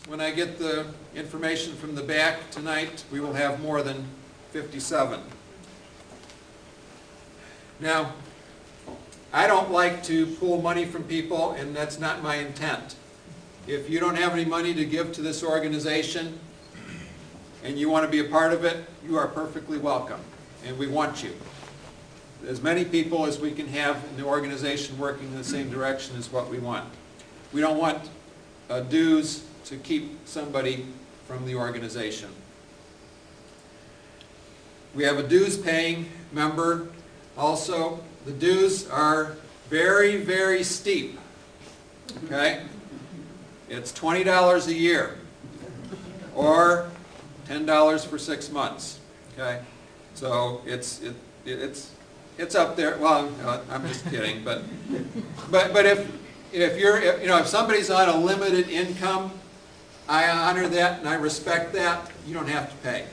when I get the information from the back tonight, we will have more than 57. Now, I don't like to pull money from people, and that's not my intent. If you don't have any money to give to this organization and you want to be a part of it, you are perfectly welcome, and we want you. As many people as we can have in the organization working in the same direction is what we want. We don't want dues to keep somebody from the organization. We have a dues paying member also. The dues are very, very steep. Okay? It's $20 a year or $10 for 6 months. Okay? So it's up there. Well, I'm just kidding, but if somebody's on a limited income, I honor that and I respect that. You don't have to pay.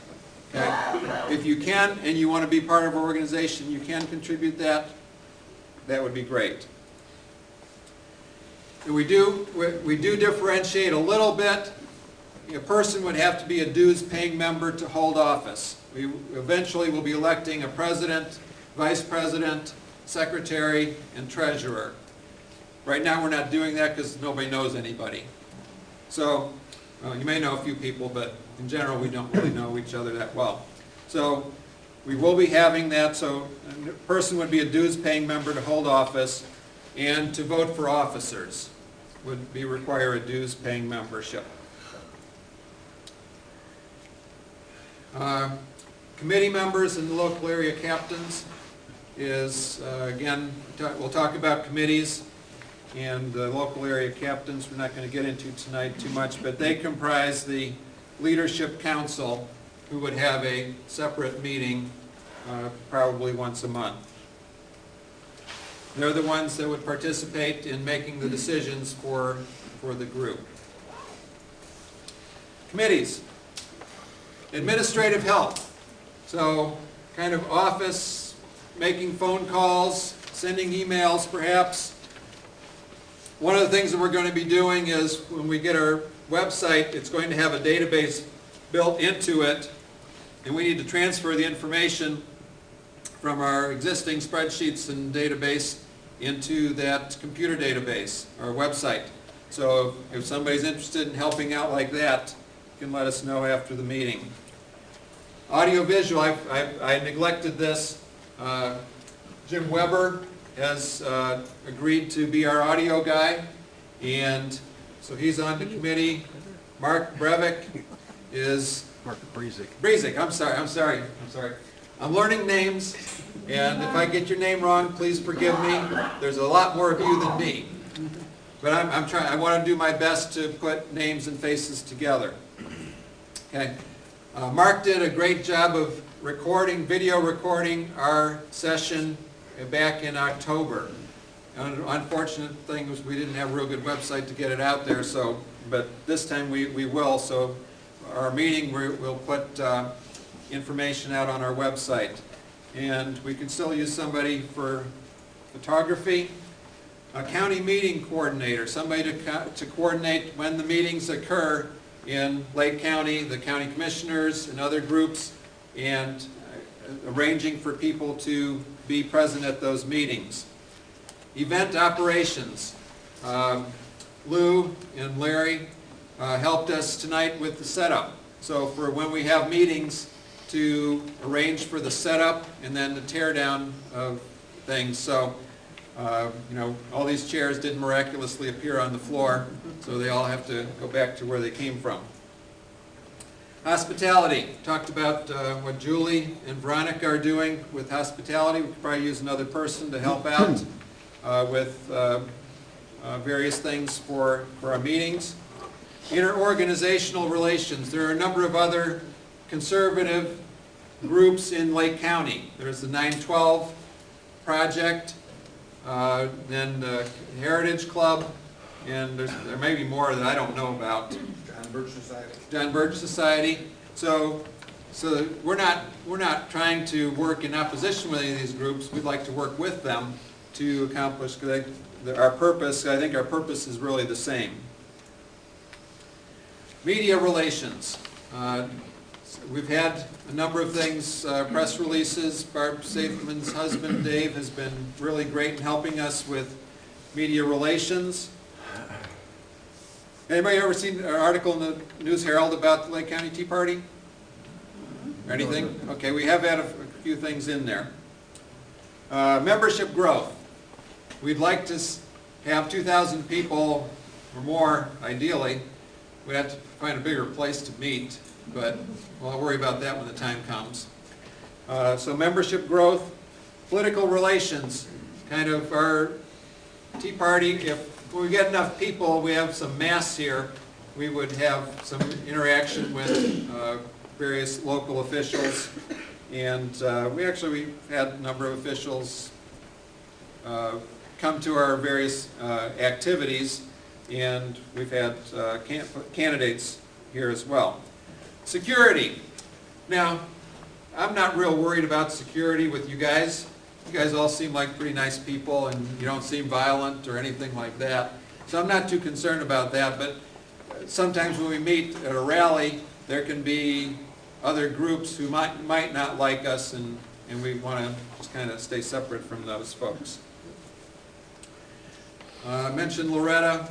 Okay? If you can and you want to be part of our organization, you can contribute that. That would be great. And we do differentiate a little bit. A person would have to be a dues-paying member to hold office. We eventually will be electing a president, vice president, secretary, and treasurer. Right now we're not doing that because nobody knows anybody. So you may know a few people, but in general we don't really know each other that well. So we will be having that. So a person would be a dues-paying member to hold office, and to vote for officers would require a dues-paying membership. Committee members and local area captains is, again, we'll talk about committees and the local area captains. We're not going to get into tonight too much, but they comprise the leadership council, who would have a separate meeting probably once a month. They're the ones that would participate in making the decisions for the group. Committees. Administrative help. So kind of office, making phone calls, sending emails perhaps. One of the things that we're going to be doing is when we get our website, it's going to have a database built into it, and we need to transfer the information from our existing spreadsheets and database into that computer database, our website. So if somebody's interested in helping out like that, you can let us know after the meeting. Audiovisual, I neglected this. Jim Weber has agreed to be our audio guy, and so he's on the committee. Mark Breivik is... Mark Breivik. Breivik, I'm sorry. I'm learning names, and if I get your name wrong, please forgive me. There's a lot more of you than me. But I'm trying. I want to do my best to put names and faces together. Okay. Mark did a great job of video recording our session back in October. Unfortunate thing was we didn't have a real good website to get it out there, but this time we will. So our meeting, we'll put information out on our website. And we can still use somebody for photography. A county meeting coordinator, somebody to coordinate when the meetings occur in Lake County, the county commissioners and other groups, and arranging for people to be present at those meetings. Event operations. Lou and Larry helped us tonight with the setup. So for when we have meetings, to arrange for the setup and then the tear down of things. So all these chairs didn't miraculously appear on the floor, so they all have to go back to where they came from. Hospitality. Talked about what Julie and Veronica are doing with hospitality. We could probably use another person to help out with various things for our meetings. Interorganizational relations. There are a number of other conservative groups in Lake County. There's the 912 Project, then the Heritage Club, and there may be more that I don't know about. John Birch Society. John Birch Society. So we're not trying to work in opposition with any of these groups. We'd like to work with them to accomplish our purpose. I think our purpose is really the same. Media relations. We've had a number of things, press releases. Barb Safeman's husband, Dave, has been really great in helping us with media relations. Anybody ever seen an article in the News Herald about the Lake County Tea Party? Or anything? Okay, we have had a few things in there. Membership growth. We'd like to have 2,000 people or more, ideally. We'd have to find a bigger place to meet, but we'll worry about that when the time comes. So membership growth. Political relations. Kind of our Tea Party, if we get enough people, we have some mass here, we would have some interaction with various local officials. And we've had a number of officials come to our various activities, and we've had candidates here as well. Security. Now, I'm not real worried about security with you guys. You guys all seem like pretty nice people, and you don't seem violent or anything like that. So I'm not too concerned about that, but sometimes when we meet at a rally, there can be other groups who might not like us, and we want to just kind of stay separate from those folks. I mentioned Loretta.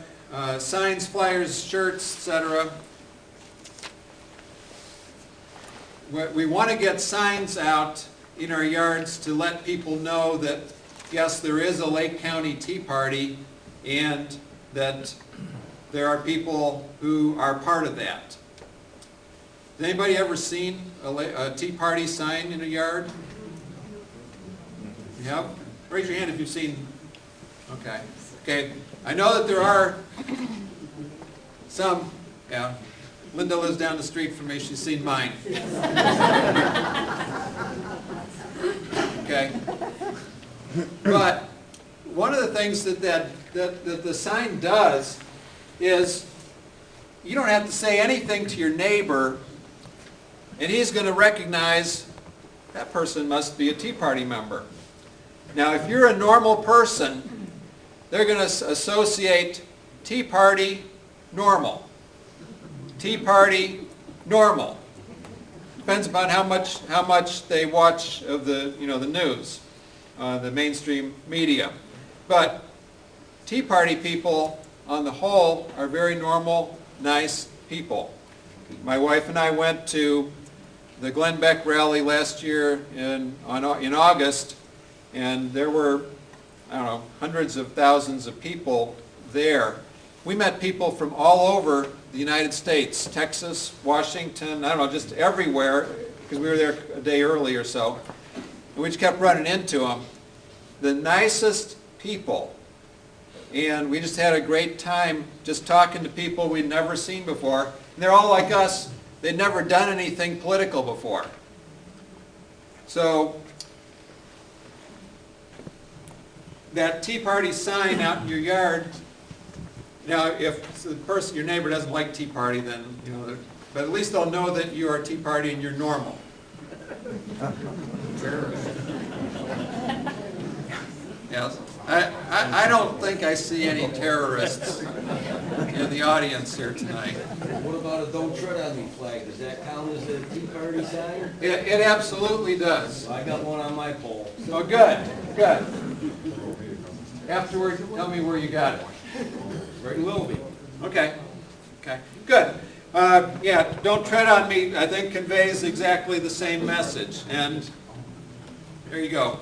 Signs, flyers, shirts, etc. We want to get signs out in our yards to let people know that, yes, there is a Lake County Tea Party, and that there are people who are part of that. Has anybody ever seen a Tea Party sign in a yard? You have? Raise your hand if you've seen. Okay. Okay. I know that there are some. Yeah. Linda lives down the street from me. She's seen mine. Okay. But one of the things that the sign does is you don't have to say anything to your neighbor, and he's going to recognize that person must be a Tea Party member. Now, if you're a normal person, they're going to associate Tea Party, normal. Tea Party, normal. Depends upon how much they watch of the the news, the mainstream media. But Tea Party people, on the whole, are very normal, nice people. My wife and I went to the Glenn Beck rally last year in August, and there were, I don't know, hundreds of thousands of people there. We met people from all over the United States, Texas, Washington, I don't know, just everywhere, because we were there a day early or so. And we just kept running into them. The nicest people. And we just had a great time just talking to people we'd never seen before. And they're all like us. They'd never done anything political before. So that Tea Party sign out in your yard, now if the person, your neighbor, doesn't like Tea Party, then, but at least they'll know that you are Tea Party and you're normal. Yes. I don't think I see any terrorists in the audience here tonight. What about a "Don't Tread on Me" flag? Does that count as a Tea Party sign? It absolutely does. I got one on my pole. Oh, good, good. Afterward, tell me where you got it. Right in Willoughby. Okay, okay, good. Yeah, "Don't tread on me," I think conveys exactly the same message. And there you go.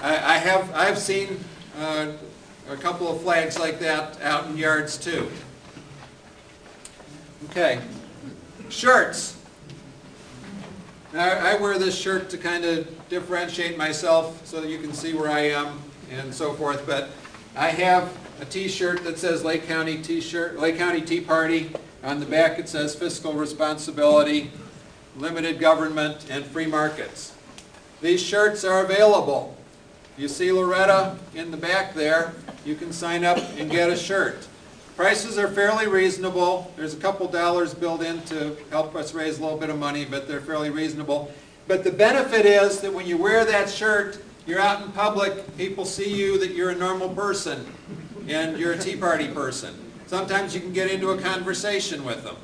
I've seen a couple of flags like that out in yards too. Okay, shirts. I wear this shirt to kind of differentiate myself so that you can see where I am and so forth. But I have a T-shirt that says Lake County Tea Party. On the back it says fiscal responsibility, limited government, and free markets. These shirts are available. You see Loretta in the back there. You can sign up and get a shirt. Prices are fairly reasonable. There's a couple dollars built in to help us raise a little bit of money, but they're fairly reasonable. But the benefit is that when you wear that shirt, you're out in public, people see you that you're a normal person and you're a Tea Party person. Sometimes you can get into a conversation with them.